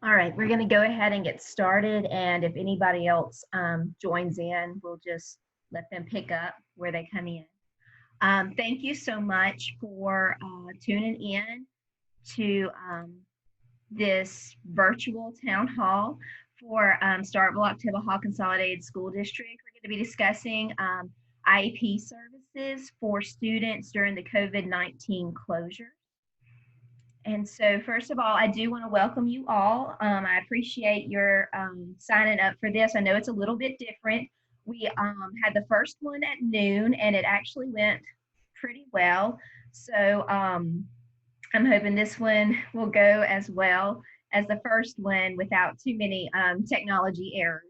All right, we're going to go ahead and get started. And if anybody else joins in, we'll just let them pick up where they come in. Thank you so much for tuning in to this virtual town hall for Starkville-Octavia Hall Consolidated School District. We're going to be discussing IEP services for students during the COVID-19 closure. And so, first of all, I do want to welcome you all. I appreciate your signing up for this. I know it's a little bit different. We had the first one at noon, and it actually went pretty well. So I'm hoping this one will go as well as the first one without too many technology errors.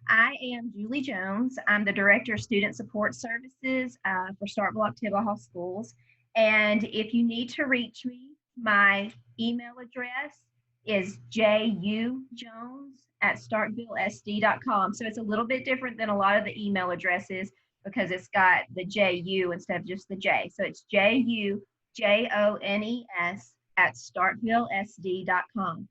I am Julie Jones. I'm the Director of Student Support Services for Starkville-Octavia Hall Schools. And if you need to reach me, my email address is jujones@starkvillesd.com. So it's a little bit different than a lot of the email addresses because it's got the JU instead of just the J. So it's JUJONES@starkvillesd.com.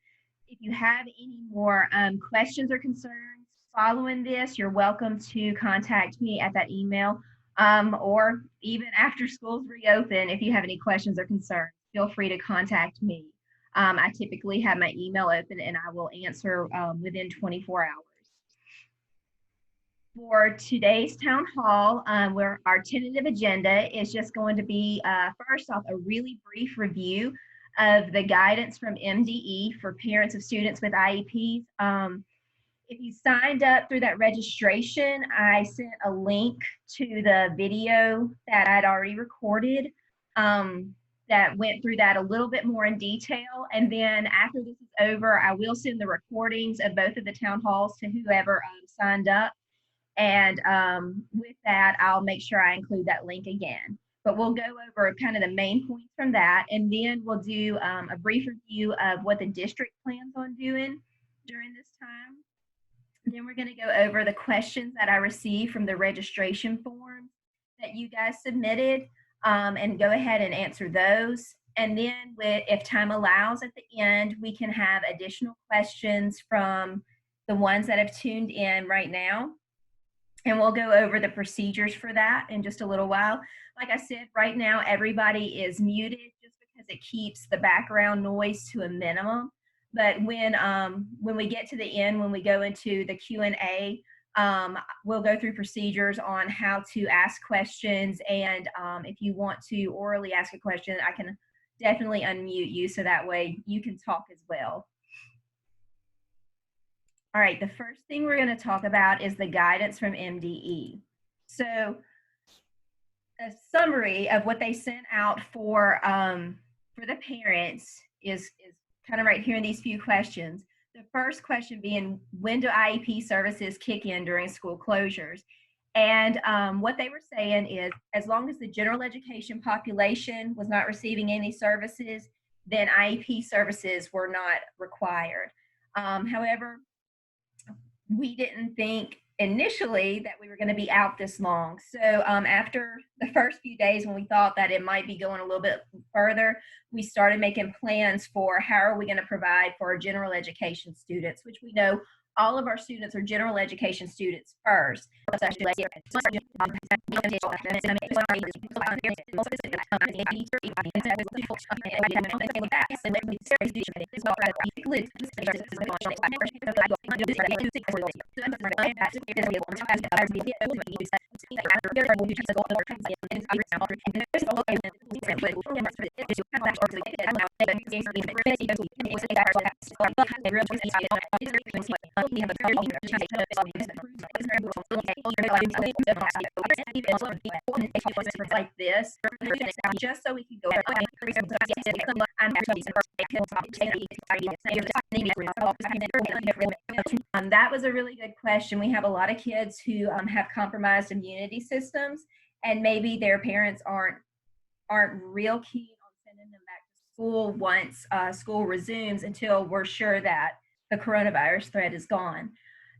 If you have any more questions or concerns following this, you're welcome to contact me at that email, or even after schools reopen, if you have any questions or concerns, feel free to contact me. I typically have my email open and I will answer within 24 hours. For today's town hall, where our tentative agenda is just going to be, first off, a really brief review of the guidance from MDE for parents of students with IEPs. If you signed up through that registration, I sent a link to the video that I'd already recorded that went through that a little bit more in detail. And then after this is over, I will send the recordings of both of the town halls to whoever signed up. And with that, I'll make sure I include that link again. But we'll go over kind of the main points from that, and then we'll do a brief review of what the district plans on doing during this time. Then we're going to go over the questions that I received from the registration forms that you guys submitted, and go ahead and answer those. And then if time allows at the end, we can have additional questions from the ones that have tuned in right now. And we'll go over the procedures for that in just a little while. Like I said, right now, everybody is muted just because it keeps the background noise to a minimum. But when we get to the end, when we go into the Q&A, we'll go through procedures on how to ask questions. And if you want to orally ask a question, I can definitely unmute you so that way you can talk as well. All right, the first thing we're going to talk about is the guidance from MDE. So a summary of what they sent out for the parents is kind of right here in these few questions. The first question being, when do IEP services kick in during school closures? And what they were saying is, as long as the general education population was not receiving any services, then IEP services were not required. However, we didn't think initially that we were going to be out this long. So after the first few days, when we thought that it might be going a little bit further, we started making plans for how are we going to provide for our general education students, which we know all of our students are general education students first. Like this, just so we can go. That was a really good question. We have a lot of kids who have compromised immunity systems, and maybe their parents aren't real keen on sending them back to school once school resumes until we're sure that the coronavirus threat is gone.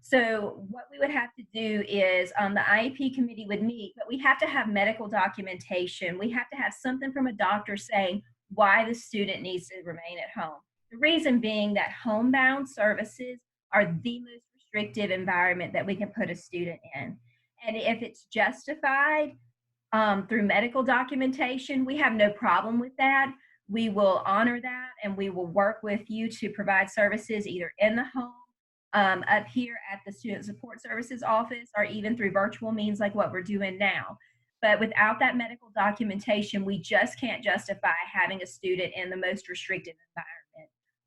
So what we would have to do is the IEP committee would meet, but we have to have medical documentation. We have to have something from a doctor saying why the student needs to remain at home. The reason being that homebound services are the most restrictive environment that we can put a student in. And if it's justified through medical documentation, we have no problem with that. We will honor that, and we will work with you to provide services either in the home, up here at the Student Support Services office, or even through virtual means like what we're doing now. But without that medical documentation, we just can't justify having a student in the most restrictive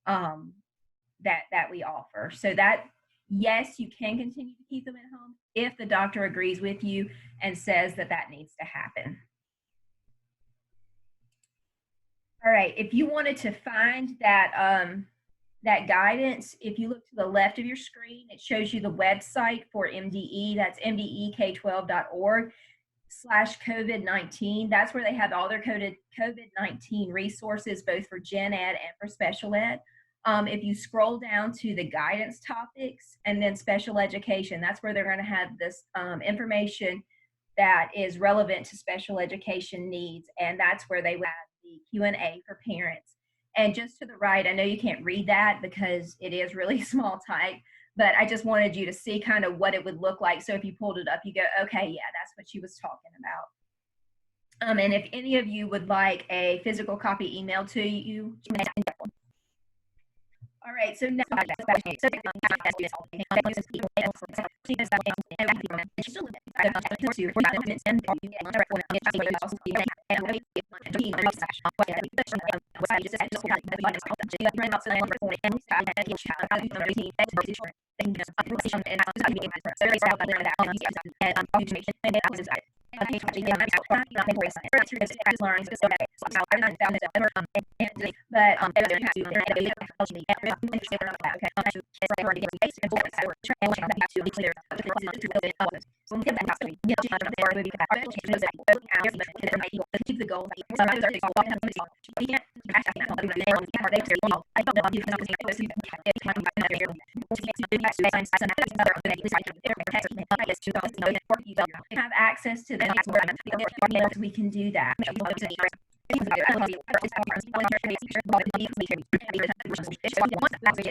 environment that we offer. So that, yes, you can continue to keep them at home if the doctor agrees with you and says that that needs to happen. All right, if you wanted to find that, that guidance, if you look to the left of your screen, it shows you the website for MDE. That's mdek12.org/COVID-19. That's where they have all their COVID-19 resources, both for gen ed and for special ed. If you scroll down to the guidance topics and then special education, that's where they're going to have this information that is relevant to special education needs, and that's where they will have the Q&A for parents. And just to the right, I know you can't read that because it is really small type, but I just wanted you to see kind of what it would look like. So if you pulled it up, you go, okay, yeah, that's what she was talking about. And if any of you would like a physical copy emailed to you, all right, so now have access to the we can do that.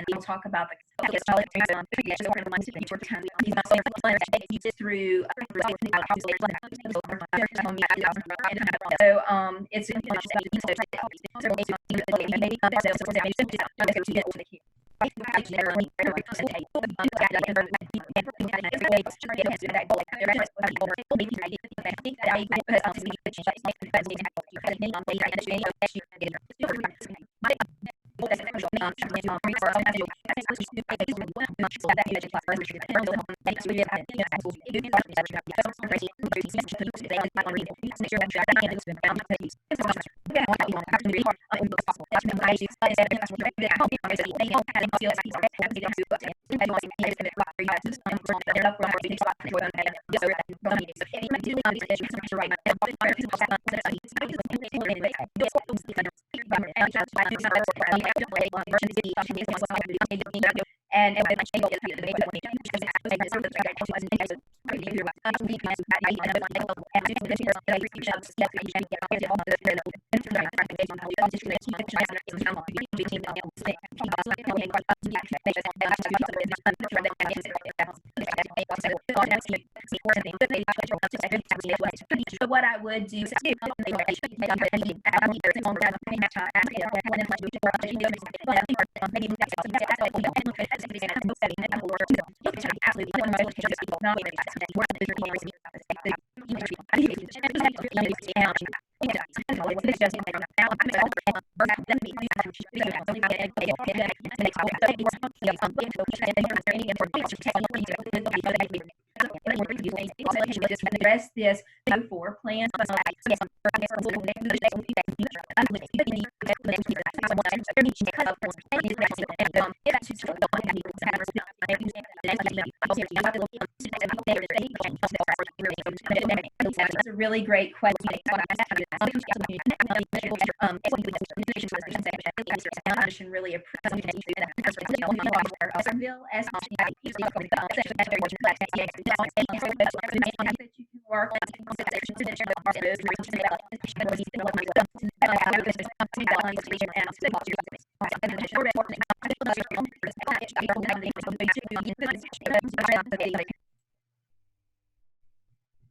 We'll talk about the through and so what I would do address this before plan. That's a really great question. Really appreciate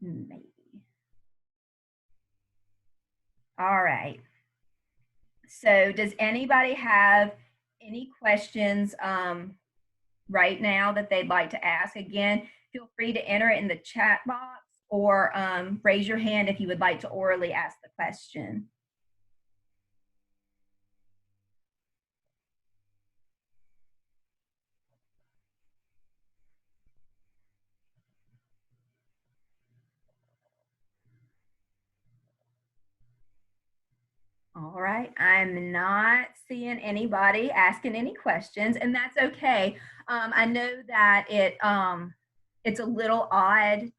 Maybe. All right. So does anybody have any questions right now that they'd like to ask? Again, feel free to enter it in the chat box or raise your hand if you would like to orally ask the question. All right, I'm not seeing anybody asking any questions, and that's okay. I know that it's a little odd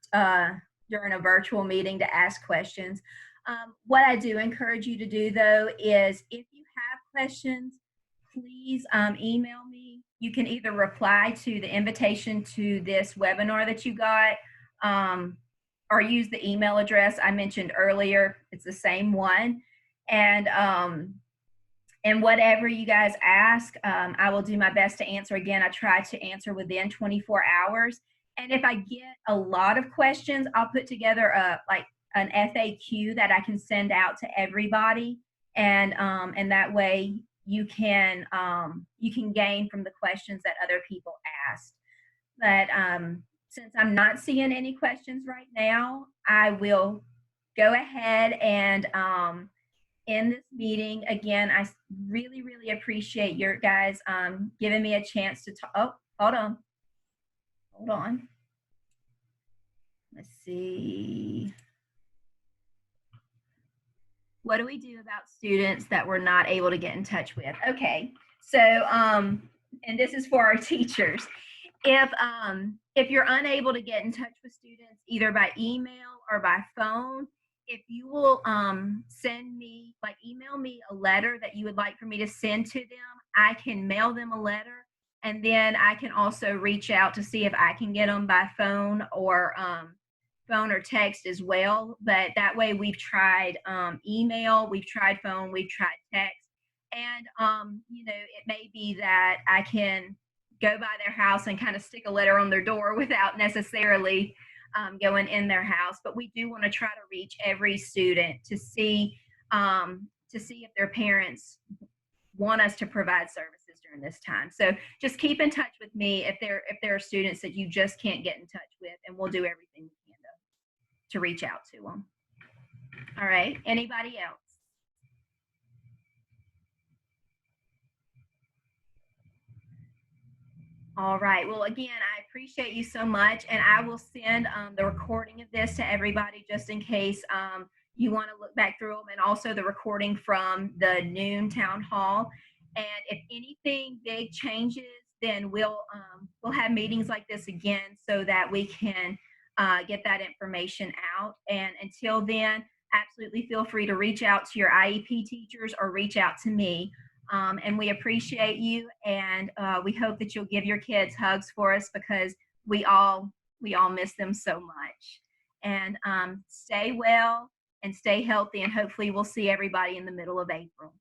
during a virtual meeting to ask questions. What I do encourage you to do, though, is if you have questions, please email me. You can either reply to the invitation to this webinar that you got, or use the email address I mentioned earlier. It's the same one. And whatever you guys ask, I will do my best to answer. Again, I try to answer within 24 hours. And if I get a lot of questions, I'll put together like an FAQ that I can send out to everybody, and that way you can gain from the questions that other people asked. But since I'm not seeing any questions right now, I will go ahead and end this meeting. Again, I really, really appreciate your guys giving me a chance to talk. Oh, hold on. Let's see. What do we do about students that we're not able to get in touch with? Okay, so and this is for our teachers. If you're unable to get in touch with students either by email or by phone, if you will email me a letter that you would like for me to send to them, I can mail them a letter, and then I can also reach out to see if I can get them by phone or text as well. But that way we've tried email, we've tried phone, we've tried text, and it may be that I can go by their house and kind of stick a letter on their door without necessarily going in their house. But we do want to try to reach every student to see if their parents want us to provide services during this time. So just keep in touch with me if there are students that you just can't get in touch with, and we'll do everything we can to reach out to them. All right, anybody else? All right, well, again, I appreciate you so much, and I will send the recording of this to everybody just in case you want to look back through them, and also the recording from the noon town hall. And if anything big changes, then we'll have meetings like this again so that we can get that information out. And until then, absolutely feel free to reach out to your IEP teachers or reach out to me. And we appreciate you, and we hope that you'll give your kids hugs for us, because we all miss them so much. And stay well and stay healthy, and hopefully we'll see everybody in the middle of April.